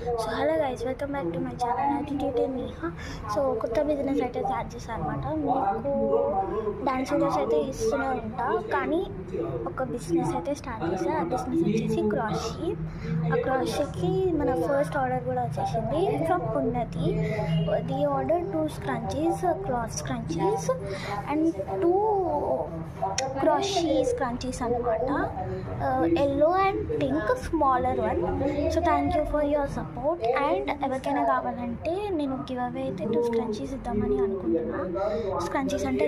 So hello guys, welcome back to my channel attitude Neha. So కొత్త business అయితే start చేశాను అనమాట. మీకు డాన్స్ వీడియోస్ అయితే ఇస్తూనే ఉంటా, కానీ ఒక బిజినెస్ అయితే స్టార్ట్ చేసా. ఆ బిజినెస్ వచ్చేసి క్రాషీ. ఆ క్రాషీకి మన ఫస్ట్ ఆర్డర్ కూడా వచ్చేసింది from Unnati. The order 2 scrunchies, cloth scrunchies and 2 crochet scrunchies అనమాట. Yellow and pink smaller one. So thank you for your support. And ఎవరికైనా కావాలంటే నేను గివ్ అవే అయితే 2 స్క్రంచీస్ ఇద్దామని అనుకుంటున్నా. స్క్రంచీస్ అంటే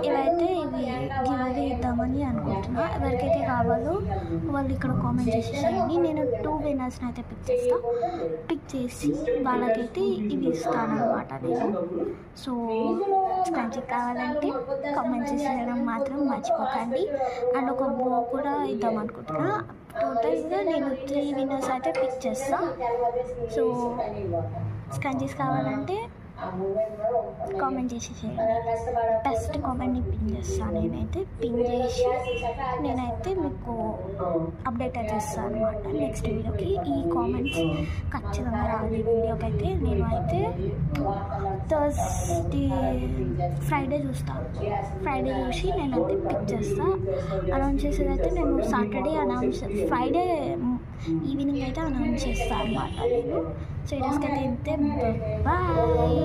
ఇవైతే ఇవి గివ్ అవే ఇద్దామని అనుకుంటున్నా. ఎవరికైతే కావాలో వాళ్ళు ఇక్కడ కామెంట్ చేసేసేయండి. నేను 2 విన్నర్స్ని అయితే పిక్ చేసి వాళ్ళకైతే ఇవి ఇస్తాను అనమాట నేను. సో స్క్రంచీ కావాలంటే కామెంట్ చేసేయడం మాత్రం మర్చిపోకండి. అండ్ ఒక బో కూడా ఇద్దాం అనుకుంటున్నా. టోటల్గా నేను 3 విన్నర్స్ అయితే పిక్ చేస్తాను. సో స్క్రంచీస్ కావాలంటే కామెంట్ చేసేసేయండి. బెస్ట్ కామెంట్ని పిన్ చేస్తాను. పిన్ చేసి నేనైతే మీకు అప్డేట్ అయితే ఇస్తాను అనమాట నెక్స్ట్ వీడియోకి. ఈ కామెంట్స్ ఖచ్చితంగా రావాలి వీడియోకి అయితే. నేను అయితే ఫ్రైడే చూస్తాను. ఫ్రైడే చూసి నేనైతే పిక్ చేస్తాను. అనౌన్స్ చేసేది అయితే నేను సాటర్డే ఫ్రైడే ఈవినింగ్ అయితే అనౌన్స్ చేస్తాను అనమాట నేను. సో ఈరోజుకైతే బాయ్.